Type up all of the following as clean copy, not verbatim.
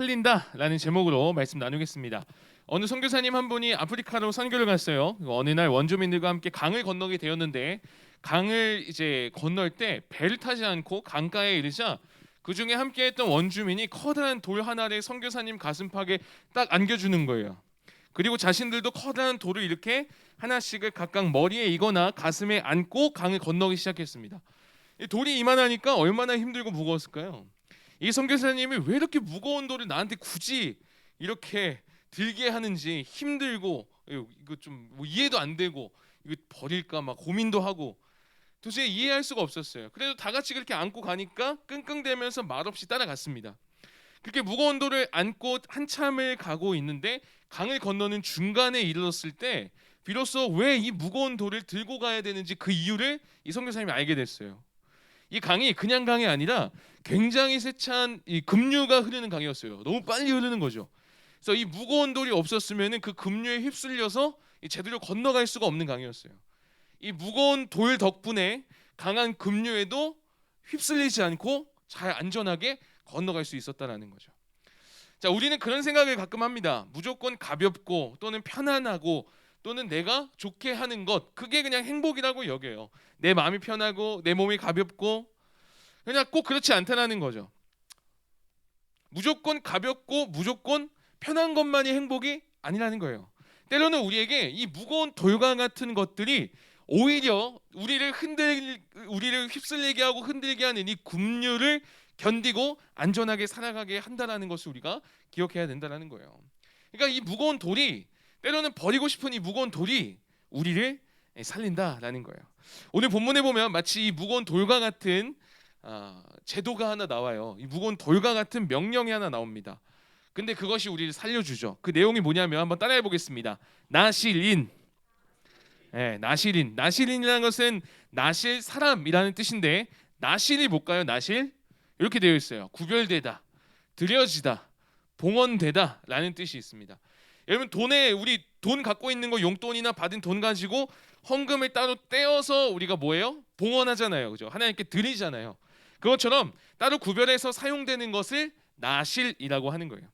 살린다라는 제목으로 말씀 나누겠습니다. 어느 선교사님 한 분이 아프리카로 선교를 갔어요. 어느 날 원주민들과 함께 강을 건너게 되었는데 강을 이제 건널 때 배를 타지 않고 강가에 이르자 그 중에 함께했던 원주민이 커다란 돌 하나를 선교사님 가슴팍에 딱 안겨주는 거예요. 그리고 자신들도 커다란 돌을 이렇게 하나씩을 각각 머리에 이거나 가슴에 안고 강을 건너기 시작했습니다. 이 돌이 이만하니까 얼마나 힘들고 무거웠을까요? 이 선교사님이 왜 이렇게 무거운 돌을 나한테 굳이 이렇게 들게 하는지 힘들고 이거 좀뭐 이해도 안 되고 이거 버릴까 막 고민도 하고 도저히 이해할 수가 없었어요. 그래도 다 같이 그렇게 안고 가니까 끙끙대면서 말없이 따라갔습니다. 그렇게 무거운 돌을 안고 한참을 가고 있는데 강을 건너는 중간에 이르렀을 때 비로소 왜 이 무거운 돌을 들고 가야 되는지 그 이유를 이 선교사님이 알게 됐어요. 이 강이 그냥 강이 아니라 굉장히 세찬 이 급류가 흐르는 강이었어요. 너무 빨리 흐르는 거죠. 그래서 이 무거운 돌이 없었으면은 그 급류에 휩쓸려서 제대로 건너갈 수가 없는 강이었어요. 이 무거운 돌 덕분에 강한 급류에도 휩쓸리지 않고 잘 안전하게 건너갈 수 있었다라는 거죠. 자, 우리는 그런 생각을 가끔 합니다. 무조건 가볍고 또는 편안하고 또는 내가 좋게 하는 것, 그게 그냥 행복이라고 여겨요. 내 마음이 편하고 내 몸이 가볍고 그냥 꼭 그렇지 않다라는 거죠. 무조건 가볍고 무조건 편한 것만이 행복이 아니라는 거예요. 때로는 우리에게 이 무거운 돌과 같은 것들이 오히려 우리를 휩쓸리게 하고 흔들게 하는 이 급류를 견디고 안전하게 살아가게 한다라는 것을 우리가 기억해야 된다라는 거예요. 그러니까 이 무거운 돌이 때로는 버리고 싶은 이 무거운 돌이 우리를 살린다라는 거예요. 오늘 본문에 보면 마치 이 무거운 돌과 같은 제도가 하나 나와요. 이 무거운 돌과 같은 명령이 하나 나옵니다. 근데 그것이 우리를 살려주죠. 그 내용이 뭐냐면 한번 따라해 보겠습니다. 나실인. 나실인. 나실인이라는 것은 나실 사람이라는 뜻인데 나실이 뭘까요? 나실 이렇게 되어 있어요. 구별되다, 드려지다, 봉헌되다라는 뜻이 있습니다. 여러분 우리 돈 갖고 있는 거 용돈이나 받은 돈 가지고 헌금을 따로 떼어서 우리가 뭐예요? 봉헌하잖아요, 그죠? 하나님께 드리잖아요. 그것처럼 따로 구별해서 사용되는 것을 나실이라고 하는 거예요.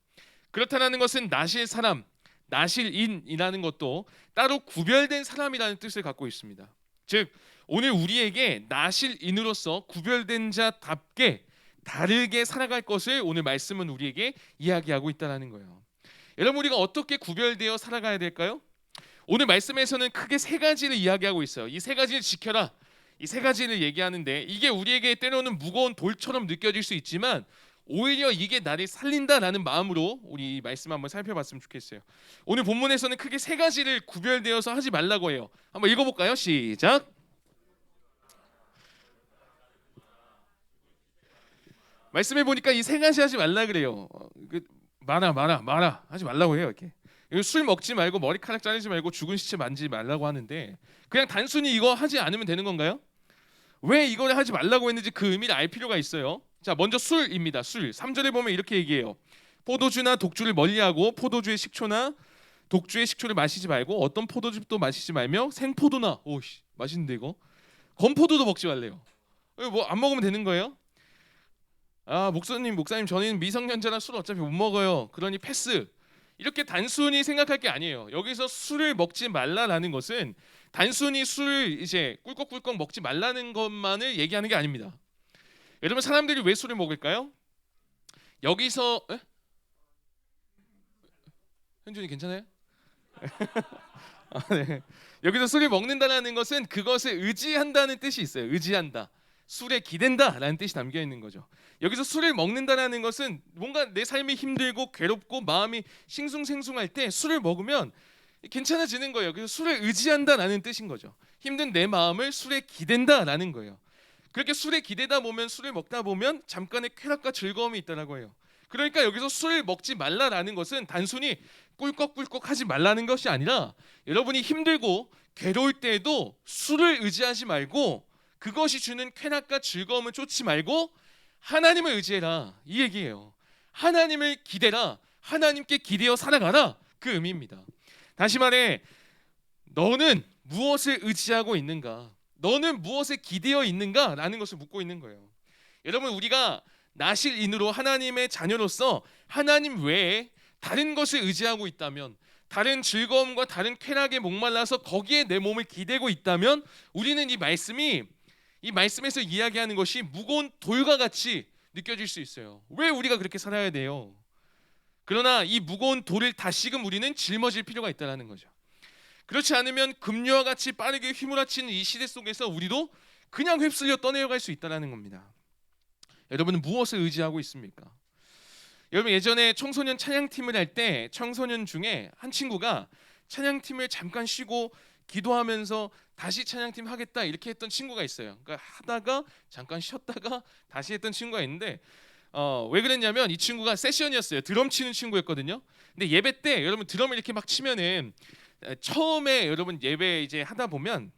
그렇다는 것은 나실 사람, 나실인이라는 것도 따로 구별된 사람이라는 뜻을 갖고 있습니다. 즉 오늘 우리에게 나실인으로서 구별된 자답게 다르게 살아갈 것을 오늘 말씀은 우리에게 이야기하고 있다는 거예요. 여러분 우리가 어떻게 구별되어 살아가야 될까요? 오늘 말씀에서는 크게 세 가지를 이야기하고 있어요. 이 세 가지를 지켜라. 이 세 가지를 얘기하는데 이게 우리에게 때로는 무거운 돌처럼 느껴질 수 있지만 오히려 이게 나를 살린다라는 마음으로 우리 말씀 한번 살펴봤으면 좋겠어요. 오늘 본문에서는 크게 세 가지를 구별되어서 하지 말라고 해요. 한번 읽어볼까요? 시작. 말씀해 보니까 이 세 가지 하지 말라 그래요. 말아 하지 말라고 해요. 이렇게 술 먹지 말고 머리카락 자르지 말고 죽은 시체 만지지 말라고 하는데 그냥 단순히 이거 하지 않으면 되는 건가요? 왜 이걸 하지 말라고 했는지 그 의미를 알 필요가 있어요. 자, 먼저 술입니다. 술. 3절에 보면 이렇게 얘기해요. 포도주나 독주를 멀리하고 포도주의 식초나 독주의 식초를 마시지 말고 어떤 포도즙도 마시지 말며 생포도나 오씨 맛있는데 이거 건포도도 먹지 말래요. 뭐 안 먹으면 되는 거예요? 목사님 저는 미성년자라 술 어차피 못 먹어요. 그러니 패스. 이렇게 단순히 생각할 게 아니에요. 여기서 술을 먹지 말라라는 것은 단순히 술을 이제 꿀꺽꿀꺽 먹지 말라는 것만을 얘기하는 게 아닙니다. 여러분 사람들이 왜 술을 먹을까요? 여기서 현준이 괜찮아요? 네. 여기서 술을 먹는다라는 것은 그것을 의지한다는 뜻이 있어요. 의지한다. 술에 기댄다라는 뜻이 담겨 있는 거죠. 여기서 술을 먹는다라는 것은 뭔가 내 삶이 힘들고 괴롭고 마음이 싱숭생숭할 때 술을 먹으면 괜찮아지는 거예요. 그래서 술을 의지한다라는 뜻인 거죠. 힘든 내 마음을 술에 기댄다라는 거예요. 그렇게 술에 기대다 보면 술을 먹다 보면 잠깐의 쾌락과 즐거움이 있다라고 해요. 그러니까 여기서 술을 먹지 말라라는 것은 단순히 꿀꺽꿀꺽 하지 말라는 것이 아니라 여러분이 힘들고 괴로울 때에도 술을 의지하지 말고 그것이 주는 쾌락과 즐거움을 쫓지 말고 하나님을 의지해라 이 얘기예요. 하나님을 기대라. 하나님께 기대어 살아가라 그 의미입니다. 다시 말해 너는 무엇을 의지하고 있는가? 너는 무엇에 기대어 있는가? 라는 것을 묻고 있는 거예요. 여러분 우리가 나실인으로 하나님의 자녀로서 하나님 외에 다른 것을 의지하고 있다면, 다른 즐거움과 다른 쾌락에 목말라서 거기에 내 몸을 기대고 있다면, 우리는 이 말씀에서 이야기하는 것이 무거운 돌과 같이 느껴질 수 있어요. 왜 우리가 그렇게 살아야 돼요? 그러나 이 무거운 돌을 다시금 우리는 짊어질 필요가 있다는 거죠. 그렇지 않으면 금류와 같이 빠르게 휘몰아치는 이 시대 속에서 우리도 그냥 휩쓸려 떠내려갈 수 있다는 겁니다. 여러분은 무엇을 의지하고 있습니까? 여러분, 예전에 청소년 찬양팀을 할 때 청소년 중에 한 친구가 찬양팀을 잠깐 쉬고 기도하면서 다시 찬양팀 하겠다 이렇게 했던 친구가 있어요. 그러니까 하다가 잠깐 쉬었다가 다시 했던 친구가 있는데 왜 그랬냐면 이 친구가 세션이었어요. 드럼 치는 친구였거든요. 근데 예배 때 여러분 드럼을 이렇게 막 치면은 처음에 여러분 예배 이제 하다 보면,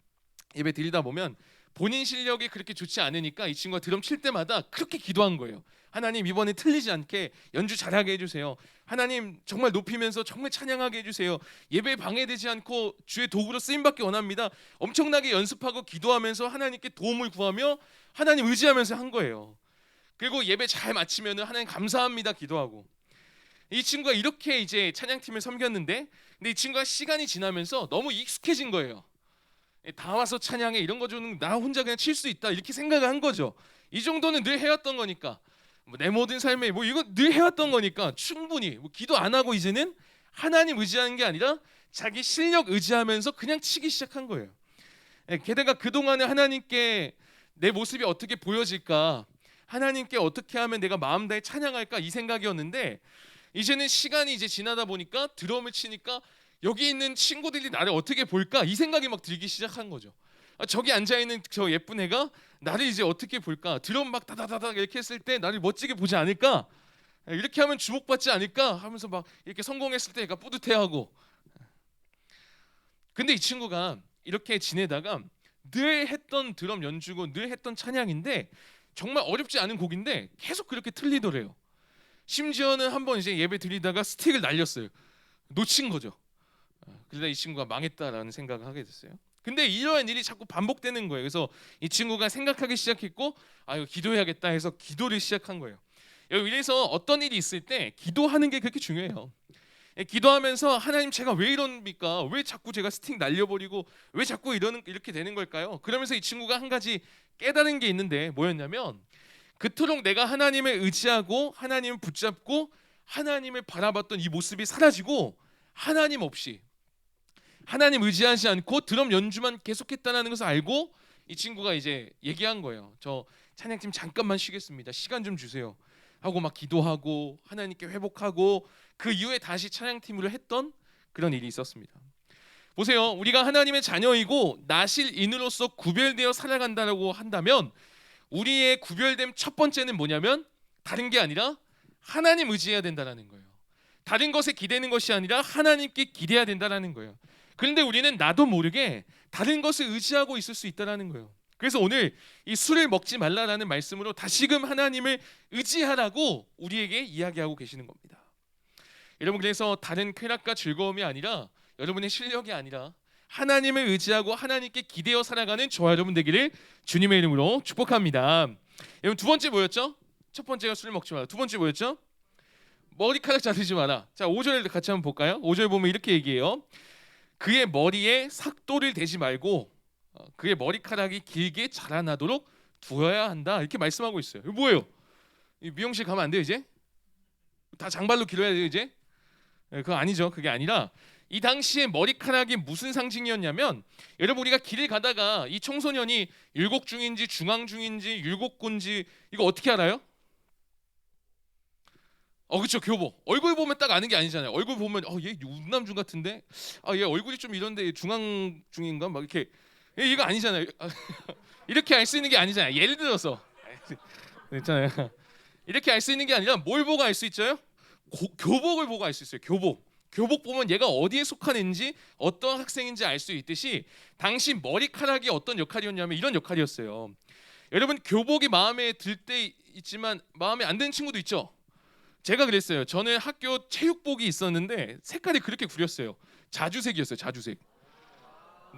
예배 드리다 보면 본인 실력이 그렇게 좋지 않으니까 이 친구가 드럼 칠 때마다 그렇게 기도한 거예요. 하나님, 이번에 틀리지 않게 연주 잘하게 해주세요. 하나님, 정말 높이면서 정말 찬양하게 해주세요. 예배에 방해되지 않고 주의 도구로 쓰임받기 원합니다. 엄청나게 연습하고 기도하면서 하나님께 도움을 구하며 하나님 의지하면서 한 거예요. 그리고 예배 잘 마치면 하나님 감사합니다 기도하고. 이 친구가 이렇게 이제 찬양팀을 섬겼는데, 근데 이 친구가 시간이 지나면서 너무 익숙해진 거예요. 다 와서 찬양해 이런 거 좀 나 혼자 그냥 칠 수 있다 이렇게 생각을 한 거죠. 이 정도는 늘 해왔던 거니까, 내 모든 삶에 이거 늘 해왔던 거니까 충분히 기도 안 하고 이제는 하나님 의지하는 게 아니라 자기 실력 의지하면서 그냥 치기 시작한 거예요. 게다가 그동안에 하나님께 내 모습이 어떻게 보여질까, 하나님께 어떻게 하면 내가 마음 다해 찬양할까 이 생각이었는데, 이제는 시간이 이제 지나다 보니까 드럼을 치니까 여기 있는 친구들이 나를 어떻게 볼까 이 생각이 막 들기 시작한 거죠. 저기 앉아있는 저 예쁜 애가 나를 이제 어떻게 볼까, 드럼 막 다다다닥 이렇게 했을 때 나를 멋지게 보지 않을까, 이렇게 하면 주목받지 않을까 하면서 막 이렇게 성공했을 때 얘가 뿌듯해하고. 근데 이 친구가 이렇게 지내다가 늘 했던 드럼 연주고 늘 했던 찬양인데 정말 어렵지 않은 곡인데 계속 그렇게 틀리더래요. 심지어는 한번 이제 예배 드리다가 스틱을 날렸어요. 놓친 거죠. 그러다 이 친구가 망했다라는 생각을 하게 됐어요. 근데 이러한 일이 자꾸 반복되는 거예요. 그래서 이 친구가 생각하기 시작했고, 이거 기도해야겠다 해서 기도를 시작한 거예요. 이래서 어떤 일이 있을 때 기도하는 게 그렇게 중요해요. 기도하면서 하나님, 제가 왜 이럽니까? 왜 자꾸 제가 스틱 날려버리고 왜 자꾸 이렇게 되는 걸까요? 그러면서 이 친구가 한 가지 깨달은 게 있는데 뭐였냐면, 그토록 내가 하나님을 의지하고 하나님을 붙잡고 하나님을 바라봤던 이 모습이 사라지고 하나님 없이, 하나님 의지하지 않고 드럼 연주만 계속했다는 것을 알고 이 친구가 이제 얘기한 거예요. 저 찬양팀 잠깐만 쉬겠습니다. 시간 좀 주세요 하고 막 기도하고 하나님께 회복하고 그 이후에 다시 찬양팀으로 했던 그런 일이 있었습니다. 보세요. 우리가 하나님의 자녀이고 나실인으로서 구별되어 살아간다고 한다면 우리의 구별됨 첫 번째는 뭐냐면 다른 게 아니라 하나님 의지해야 된다는 거예요. 다른 것에 기대는 것이 아니라 하나님께 기대해야 된다는 거예요. 그런데 우리는 나도 모르게 다른 것을 의지하고 있을 수 있다는 거예요. 그래서 오늘 이 술을 먹지 말라라는 말씀으로 다시금 하나님을 의지하라고 우리에게 이야기하고 계시는 겁니다. 여러분, 그래서 다른 쾌락과 즐거움이 아니라 여러분의 실력이 아니라 하나님을 의지하고 하나님께 기대어 살아가는 저와 여러분 되기를 주님의 이름으로 축복합니다. 여러분, 두 번째 뭐였죠? 첫 번째가 술 먹지 마라. 두 번째 뭐였죠? 머리카락 자르지 마라. 자, 5절을 같이 한번 볼까요? 5절 보면 이렇게 얘기해요. 그의 머리에 삭도를 대지 말고 그의 머리카락이 길게 자라나도록 두어야 한다. 이렇게 말씀하고 있어요. 이거 뭐예요? 미용실 가면 안 돼요 이제? 다 장발로 길어야 돼요 이제? 그거 아니죠. 그게 아니라 이 당시에 머리카락이 무슨 상징이었냐면, 여러분, 우리가 길을 가다가 이 청소년이 율곡중인지 중앙중인지 율곡군지 이거 어떻게 알아요? 그렇죠. 교복. 얼굴 보면 딱 아는 게 아니잖아요. 얼굴 보면 얘 운남중 같은데, 얘 얼굴이 좀 이런데 중앙중인가 막 이렇게, 이거 아니잖아요. 이렇게 알 수 있는 게 아니잖아요. 예를 들어서 있잖아요. 이렇게 알 수 있는 게 아니라 뭘 보고 알 수 있죠? 교복을 보고 알 수 있어요. 교복 보면 얘가 어디에 속하는지 어떤 학생인지 알 수 있듯이 당시 머리카락이 어떤 역할이었냐면 이런 역할이었어요. 여러분, 교복이 마음에 들 때 있지만 마음에 안 드는 친구도 있죠. 제가 그랬어요. 저는 학교 체육복이 있었는데 색깔이 그렇게 구렸어요. 자주색이었어요. 자주색.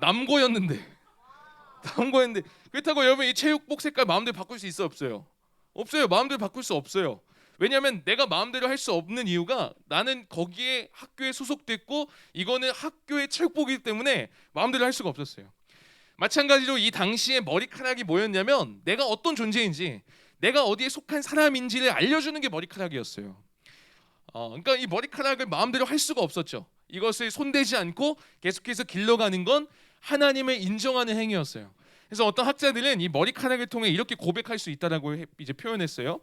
남고였는데 그렇다고 여러분 이 체육복 색깔 마음대로 바꿀 수 있어 없어요? 없어요. 마음대로 바꿀 수 없어요. 왜냐하면 내가 마음대로 할 수 없는 이유가 나는 거기에 학교에 소속됐고 이거는 학교의 체육복이기 때문에 마음대로 할 수가 없었어요. 마찬가지로 이 당시에 머리카락이 뭐였냐면 내가 어떤 존재인지 내가 어디에 속한 사람인지를 알려주는 게 머리카락이었어요. 그러니까 이 머리카락을 마음대로 할 수가 없었죠. 이것을 손대지 않고 계속해서 길러가는 건 하나님을 인정하는 행위였어요. 그래서 어떤 학자들은 이 머리카락을 통해 이렇게 고백할 수 있다라고 이제 표현했어요.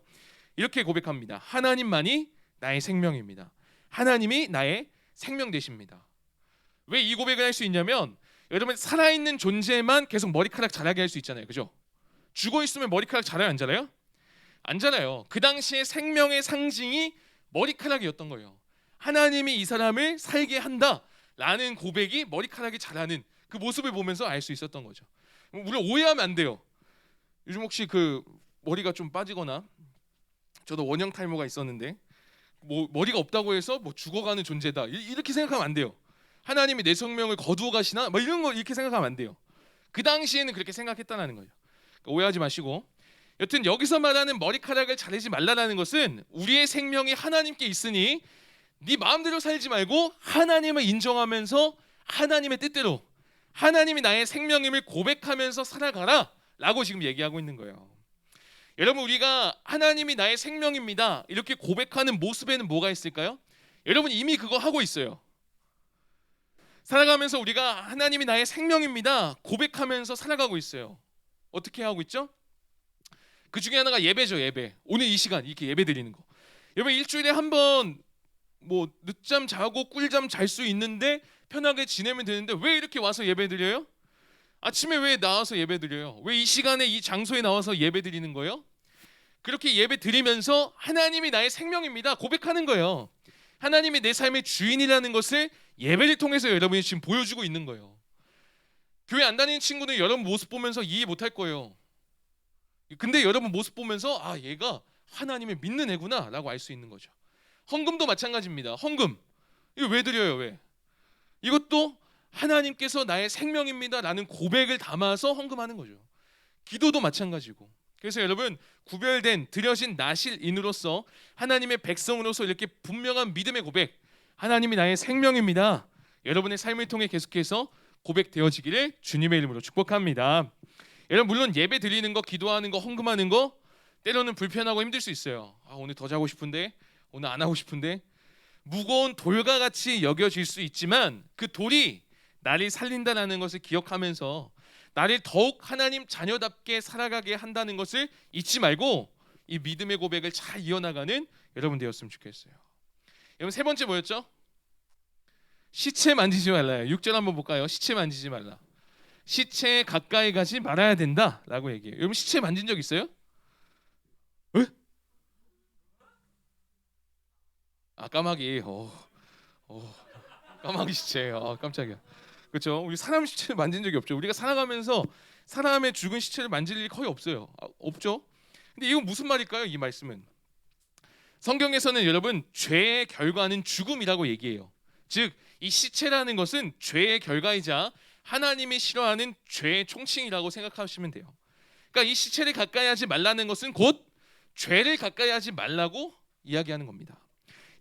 이렇게 고백합니다. 하나님만이 나의 생명입니다. 하나님이 나의 생명 되십니다. 왜 이 고백을 할 수 있냐면 여러분 살아있는 존재만 계속 머리카락 자라게 할 수 있잖아요. 그죠? 죽어 있으면 머리카락 자라요? 안 자라요? 안 자라요. 그 당시에 생명의 상징이 머리카락이었던 거예요. 하나님이 이 사람을 살게 한다라는 고백이 머리카락이 자라는 그 모습을 보면서 알 수 있었던 거죠. 물론 오해하면 안 돼요. 요즘 혹시 그 머리가 좀 빠지거나 저도 원형 탈모가 있었는데 뭐 머리가 없다고 해서 뭐 죽어가는 존재다 이렇게 생각하면 안 돼요. 하나님이 내 생명을 거두어 가시나 뭐 이런 거 이렇게 생각하면 안 돼요. 그 당시에는 그렇게 생각했다는 거예요. 그러니까 오해하지 마시고 여튼 여기서 말하는 머리카락을 자르지 말라는 것은 우리의 생명이 하나님께 있으니 네 마음대로 살지 말고 하나님을 인정하면서 하나님의 뜻대로 하나님이 나의 생명임을 고백하면서 살아가라 라고 지금 얘기하고 있는 거예요. 여러분 우리가 하나님이 나의 생명입니다 이렇게 고백하는 모습에는 뭐가 있을까요? 여러분 이미 그거 하고 있어요. 살아가면서 우리가 하나님이 나의 생명입니다 고백하면서 살아가고 있어요. 어떻게 하고 있죠? 그 중에 하나가 예배죠. 예배. 오늘 이 시간 이렇게 예배 드리는 거. 여러분 일주일에 한 번 뭐 늦잠 자고 꿀잠 잘 수 있는데 편하게 지내면 되는데 왜 이렇게 와서 예배 드려요? 아침에 왜 나와서 예배 드려요? 왜 이 시간에 이 장소에 나와서 예배 드리는 거예요? 그렇게 예배 드리면서 하나님이 나의 생명입니다 고백하는 거예요. 하나님이 내 삶의 주인이라는 것을 예배를 통해서 여러분이 지금 보여주고 있는 거예요. 교회 안 다니는 친구는 여러분 모습 보면서 이해 못할 거예요. 근데 여러분 모습 보면서 아 얘가 하나님을 믿는 애구나 라고 알 수 있는 거죠. 헌금도 마찬가지입니다. 헌금 이거 왜 드려요? 왜? 이것도 하나님께서 나의 생명입니다 라는 고백을 담아서 헌금하는 거죠. 기도도 마찬가지고. 그래서 여러분 구별된 드려진 나실인으로서 하나님의 백성으로서 이렇게 분명한 믿음의 고백 하나님이 나의 생명입니다 여러분의 삶을 통해 계속해서 고백되어지기를 주님의 이름으로 축복합니다. 여러분 물론 예배 드리는 거 기도하는 거 헌금하는 거 때로는 불편하고 힘들 수 있어요. 오늘 더 자고 싶은데 오늘 안 하고 싶은데 무거운 돌과 같이 여겨질 수 있지만 그 돌이 나를 살린다는 것을 기억하면서 나를 더욱 하나님 자녀답게 살아가게 한다는 것을 잊지 말고 이 믿음의 고백을 잘 이어나가는 여러분 되었으면 좋겠어요. 여러분 세 번째 뭐였죠? 시체 만지지 말라요. 6절 한번 볼까요? 시체 만지지 말라. 시체에 가까이 가지 말아야 된다라고 얘기해요. 여러분 시체 만진 적 있어요? 에? 까마귀. 까마귀 시체. 깜짝이야. 그렇죠? 우리 사람 시체를 만진 적이 없죠. 우리가 살아가면서 사람의 죽은 시체를 만질 일이 거의 없어요. 없죠? 근데 이건 무슨 말일까요? 이 말씀은 성경에서는 여러분 죄의 결과는 죽음이라고 얘기해요. 즉 이 시체라는 것은 죄의 결과이자 하나님이 싫어하는 죄의 총칭이라고 생각하시면 돼요. 그러니까 이 시체를 가까이 하지 말라는 것은 곧 죄를 가까이 하지 말라고 이야기하는 겁니다.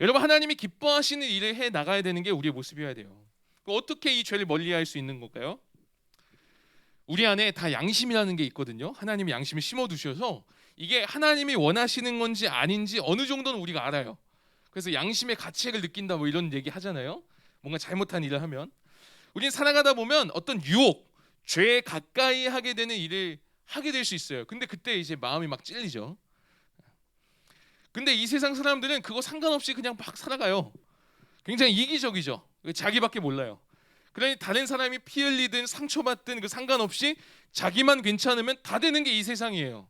여러분 하나님이 기뻐하시는 일을 해 나가야 되는 게 우리의 모습이어야 돼요. 어떻게 이 죄를 멀리할 수 있는 걸까요? 우리 안에 다 양심이라는 게 있거든요. 하나님이 양심을 심어두셔서 이게 하나님이 원하시는 건지 아닌지 어느 정도는 우리가 알아요. 그래서 양심의 가책을 느낀다 뭐 이런 얘기 하잖아요. 뭔가 잘못한 일을 하면 우리는 살아가다 보면 어떤 유혹, 죄에 가까이 하게 되는 일을 하게 될 수 있어요. 근데 그때 이제 마음이 막 찔리죠. 근데 이 세상 사람들은 그거 상관없이 그냥 막 살아가요. 굉장히 이기적이죠. 자기밖에 몰라요. 그러니 다른 사람이 피 흘리든 상처받든 그 상관없이 자기만 괜찮으면 다 되는 게 이 세상이에요.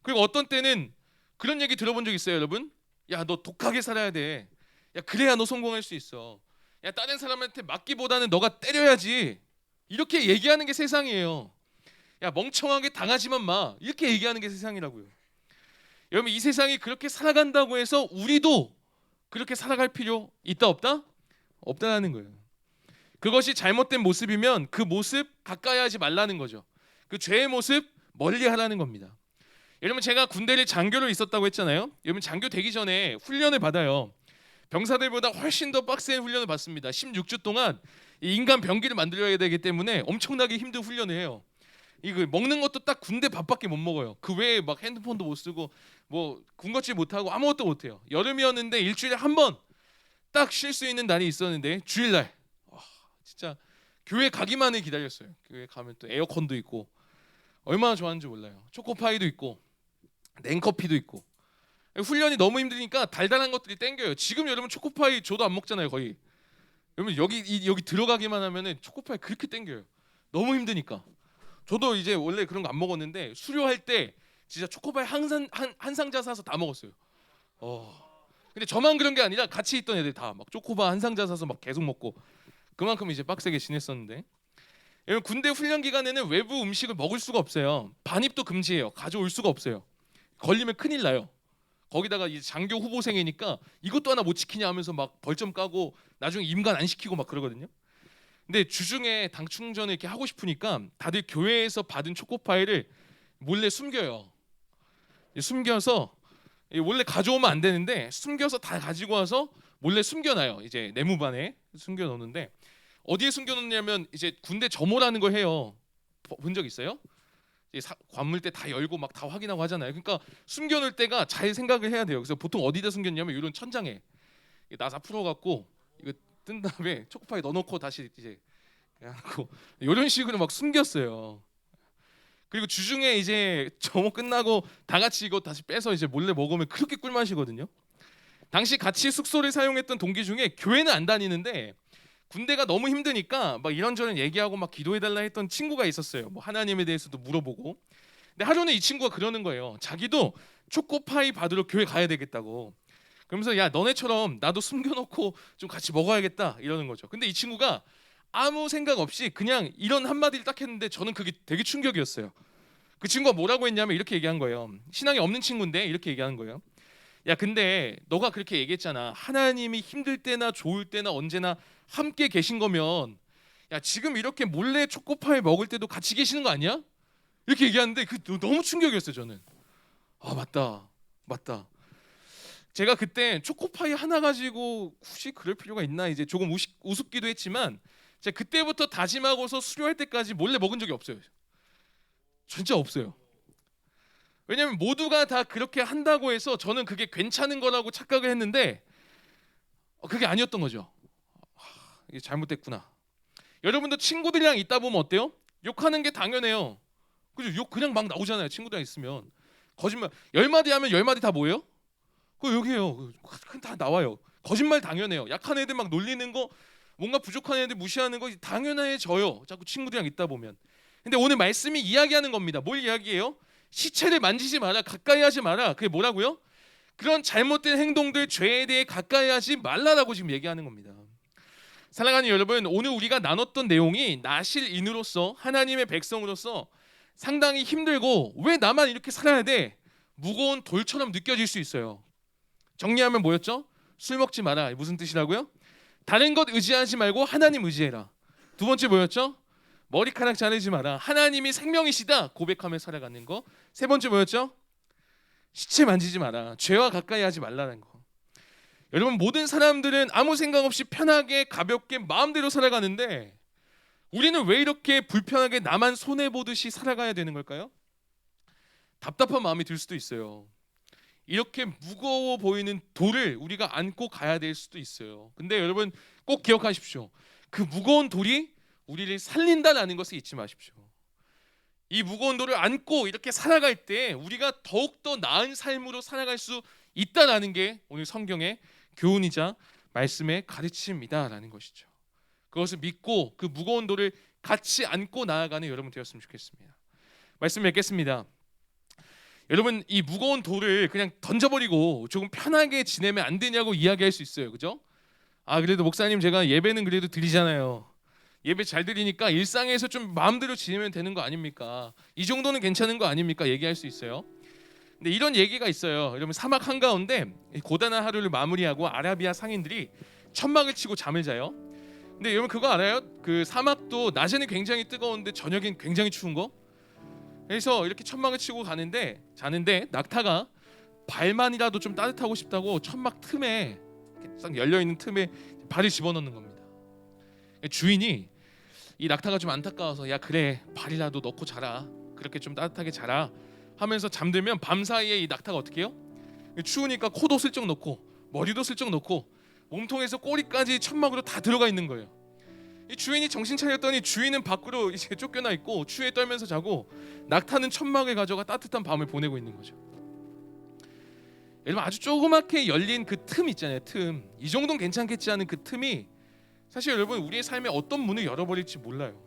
그리고 어떤 때는 그런 얘기 들어본 적 있어요, 여러분? 야, 너 독하게 살아야 돼. 야, 그래야 너 성공할 수 있어. 야, 다른 사람한테 맞기보다는 너가 때려야지. 이렇게 얘기하는 게 세상이에요. 야, 멍청하게 당하지만 마. 이렇게 얘기하는 게 세상이라고요. 여러분 이 세상이 그렇게 살아간다고 해서 우리도 그렇게 살아갈 필요 있다 없다? 없다라는 거예요. 그것이 잘못된 모습이면 그 모습 가까이 하지 말라는 거죠. 그 죄의 모습 멀리 하라는 겁니다. 여러분 제가 군대를 장교로 있었다고 했잖아요. 여러분 장교 되기 전에 훈련을 받아요. 병사들보다 훨씬 더 빡센 훈련을 받습니다. 16주 동안 이 인간 병기를 만들어야 되기 때문에 엄청나게 힘든 훈련을 해요. 이거 먹는 것도 딱 군대 밥밖에 못 먹어요. 그 외에 막 핸드폰도 못 쓰고 뭐 군것질 못 하고 아무것도 못 해요. 여름이었는데 일주일에 한 번 딱 쉴 수 있는 날이 있었는데 주일날 진짜 교회 가기만을 기다렸어요. 교회 가면 또 에어컨도 있고 얼마나 좋아하는지 몰라요. 초코파이도 있고 냉커피도 있고. 훈련이 너무 힘드니까 달달한 것들이 땡겨요. 지금 여러분 초코파이 저도 안 먹잖아요 거의. 여러분 여기 들어가기만 하면은 초코파이 그렇게 땡겨요. 너무 힘드니까. 저도 이제 원래 그런 거 안 먹었는데 수료할 때 진짜 초코파이 한 상자 사서 다 먹었어요. 근데 저만 그런 게 아니라 같이 있던 애들 다 막 초코바 한 상자 사서 막 계속 먹고 그만큼 이제 빡세게 지냈었는데. 여러분 군대 훈련 기간에는 외부 음식을 먹을 수가 없어요. 반입도 금지해요. 가져올 수가 없어요. 걸리면 큰일 나요. 거기다가 이제 장교 후보생이니까 이것도 하나 못 지키냐 하면서 막 벌점 까고 나중에 임관 안 시키고 막 그러거든요. 근데 주중에 당 충전을 이렇게 하고 싶으니까 다들 교회에서 받은 초코파이를 몰래 숨겨요. 숨겨서 원래 가져오면 안 되는데 숨겨서 다 가지고 와서 몰래 숨겨놔요. 이제 내무반에 숨겨놓는데 어디에 숨겨놓냐면 이제 군대 점호라는 걸 해요. 본 적 있어요? 관물대 다 열고 막 다 확인하고 하잖아요. 그러니까 숨겨놓을 때가 잘 생각을 해야 돼요. 그래서 보통 어디다 숨겼냐면 이런 천장에 나사 풀어갖고 이거 뜬 다음에 초코파이 넣어놓고 다시 이제 하고 이런 식으로 막 숨겼어요. 그리고 주중에 이제 점호 끝나고 다 같이 이거 다시 빼서 이제 몰래 먹으면 그렇게 꿀맛이거든요. 당시 같이 숙소를 사용했던 동기 중에 교회는 안 다니는데 군대가 너무 힘드니까 막 이런저런 얘기하고 막 기도해달라 했던 친구가 있었어요. 뭐 하나님에 대해서도 물어보고. 근데 하루는 이 친구가 그러는 거예요. 자기도 초코파이 받으러 교회 가야 되겠다고. 그러면서 야 너네처럼 나도 숨겨놓고 좀 같이 먹어야겠다 이러는 거죠. 근데 이 친구가 아무 생각 없이 그냥 이런 한마디를 딱 했는데 저는 그게 되게 충격이었어요. 그 친구가 뭐라고 했냐면 이렇게 얘기한 거예요. 신앙이 없는 친구인데 이렇게 얘기하는 거예요. 야 근데 너가 그렇게 얘기했잖아. 하나님이 힘들 때나 좋을 때나 언제나 함께 계신 거면 야 지금 이렇게 몰래 초코파이 먹을 때도 같이 계시는 거 아니야? 이렇게 얘기하는데 그 너무 충격이었어요 저는. 아 맞다. 제가 그때 초코파이 하나 가지고 굳이 그럴 필요가 있나 이제 조금 우습기도 했지만 제가 그때부터 다짐하고서 수료할 때까지 몰래 먹은 적이 없어요. 진짜 없어요. 왜냐면 모두가 다 그렇게 한다고 해서 저는 그게 괜찮은 거라고 착각을 했는데 그게 아니었던 거죠. 이게 잘못됐구나. 여러분도 친구들이랑 있다 보면 어때요? 욕하는 게 당연해요. 그죠? 욕 그냥 막 나오잖아요. 친구들이랑 있으면. 거짓말 10마디 하면 10마디 다 뭐예요? 그 여기에요. 다 나와요. 거짓말 당연해요. 약한 애들 막 놀리는 거 뭔가 부족한 애들 무시하는 거 당연해져요. 자꾸 친구들이랑 있다 보면. 근데 오늘 말씀이 이야기하는 겁니다. 뭘 이야기해요? 시체를 만지지 마라. 가까이 하지 마라. 그게 뭐라고요? 그런 잘못된 행동들, 죄에 대해 가까이 하지 말라라고 지금 얘기하는 겁니다. 사랑하는 여러분, 오늘 우리가 나눴던 내용이 나실인으로서 하나님의 백성으로서 상당히 힘들고 왜 나만 이렇게 살아야 돼? 무거운 돌처럼 느껴질 수 있어요. 정리하면 뭐였죠? 술 먹지 마라. 무슨 뜻이라고요? 다른 것 의지하지 말고 하나님 의지해라. 두 번째 뭐였죠? 머리카락 자르지 마라. 하나님이 생명이시다 고백하며 살아가는 거. 세 번째 뭐였죠? 시체 만지지 마라. 죄와 가까이 하지 말라는 거. 여러분 모든 사람들은 아무 생각 없이 편하게 가볍게 마음대로 살아가는데 우리는 왜 이렇게 불편하게 나만 손해보듯이 살아가야 되는 걸까요? 답답한 마음이 들 수도 있어요. 이렇게 무거워 보이는 돌을 우리가 안고 가야 될 수도 있어요. 근데 여러분 꼭 기억하십시오. 그 무거운 돌이 우리를 살린다라는 것을 잊지 마십시오. 이 무거운 돌을 안고 이렇게 살아갈 때 우리가 더욱더 나은 삶으로 살아갈 수 있다라는 게 오늘 성경의 교훈이자 말씀의 가르침이다라는 것이죠. 그것을 믿고 그 무거운 돌을 같이 안고 나아가는 여러분 되었으면 좋겠습니다. 말씀 맺겠습니다. 여러분 이 무거운 돌을 그냥 던져버리고 조금 편하게 지내면 안 되냐고 이야기할 수 있어요. 그죠? 그래도 목사님 제가 예배는 그래도 드리잖아요. 예배 잘 드리니까 일상에서 좀 마음대로 지내면 되는 거 아닙니까? 이 정도는 괜찮은 거 아닙니까? 얘기할 수 있어요. 근데 이런 얘기가 있어요. 여러분 사막 한가운데 고단한 하루를 마무리하고 아라비아 상인들이 천막을 치고 잠을 자요. 근데 여러분 그거 알아요? 그 사막도 낮에는 굉장히 뜨거운데 저녁엔 굉장히 추운 거? 그래서 이렇게 천막을 치고 자는데 낙타가 발만이라도 좀 따뜻하고 싶다고 천막 틈에 이렇게 딱 열려 있는 틈에 발을 집어넣는 겁니다. 주인이 이 낙타가 좀 안타까워서 야 그래 발이라도 넣고 자라, 그렇게 좀 따뜻하게 자라 하면서 잠들면 밤사이에 이 낙타가 어떻게 해요? 추우니까 코도 슬쩍 넣고 머리도 슬쩍 넣고 몸통에서 꼬리까지 천막으로 다 들어가 있는 거예요. 이 주인이 정신 차렸더니 주인은 밖으로 이제 쫓겨나 있고 추위에 떨면서 자고 낙타는 천막을 가져가 따뜻한 밤을 보내고 있는 거죠. 여러분 아주 조그맣게 열린 그 틈 있잖아요. 틈. 이 정도는 괜찮겠지 하는 그 틈이 사실 여러분 우리의 삶에 어떤 문을 열어버릴지 몰라요.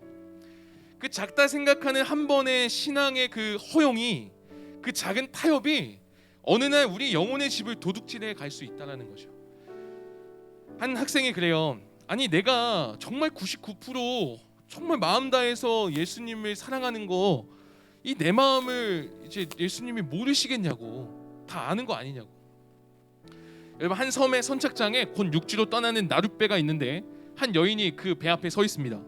그 작다 생각하는 한 번의 신앙의 그 허용이, 그 작은 타협이 어느 날 우리 영혼의 집을 도둑질해 갈 수 있다는 거죠. 한 학생이 그래요. 아니 내가 정말 99% 정말 마음 다해서 예수님을 사랑하는 거, 이 내 마음을 이제 예수님이 모르시겠냐고, 다 아는 거 아니냐고. 여러분 한 섬의 선착장에 곧 육지로 떠나는 나룻배가 있는데 한 여인이 그 배 앞에 서 있습니다.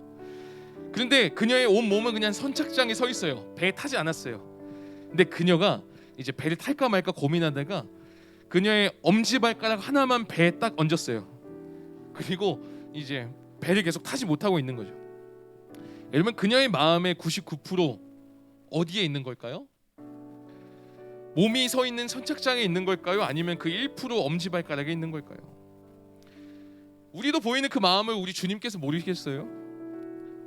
그런데 그녀의 온 몸은 그냥 선착장에 서 있어요. 배에 타지 않았어요. 근데 그녀가 이제 배를 탈까 말까 고민하다가 그녀의 엄지발가락 하나만 배에 딱 얹었어요. 그리고 이제 배를 계속 타지 못하고 있는 거죠. 여러분 그녀의 마음의 99% 어디에 있는 걸까요? 몸이 서 있는 선착장에 있는 걸까요? 아니면 그 1% 엄지발가락에 있는 걸까요? 우리도 보이는 그 마음을 우리 주님께서 모르시겠어요?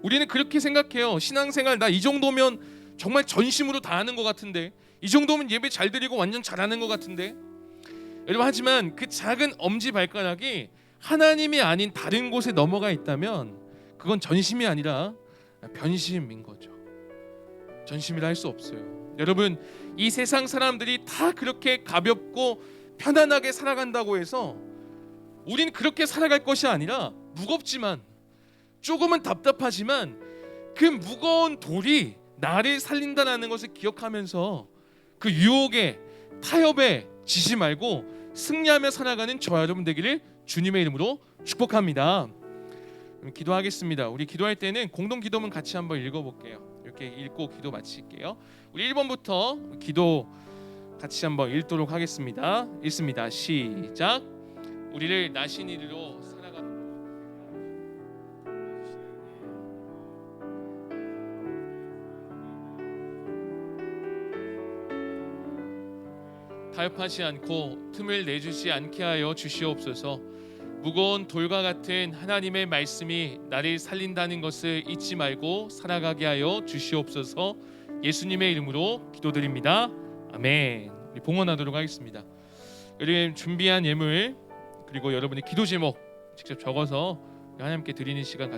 우리는 그렇게 생각해요. 신앙생활 나 이 정도면 정말 전심으로 다 하는 것 같은데, 이 정도면 예배 잘 드리고 완전 잘하는 것 같은데. 여러분 하지만 그 작은 엄지발가락이 하나님이 아닌 다른 곳에 넘어가 있다면 그건 전심이 아니라 변심인 거죠. 전심이라 할 수 없어요. 여러분 이 세상 사람들이 다 그렇게 가볍고 편안하게 살아간다고 해서 우린 그렇게 살아갈 것이 아니라 무겁지만, 조금은 답답하지만 그 무거운 돌이 나를 살린다는 것을 기억하면서 그 유혹에 타협에 지지 말고 승리하며 살아가는 저와 여러분 되기를 주님의 이름으로 축복합니다. 기도하겠습니다. 우리 기도할 때는 공동 기도문 같이 한번 읽어볼게요. 이렇게 읽고 기도 마칠게요. 우리 1번부터 기도 같이 한번 읽도록 하겠습니다. 읽습니다. 시작. 우리를 나신 이리로 살아가는 타협하지 않고 틈을 내주지 않게 하여 주시옵소서. 무거운 돌과 같은 하나님의 말씀이 나를 살린다는 것을 잊지 말고 살아가게 하여 주시옵소서. 예수님의 이름으로 기도드립니다. 아멘. 우리 봉헌하도록 하겠습니다. 여러분 준비한 예물 그리고 여러분의 기도 제목 직접 적어서 하나님께 드리는 시간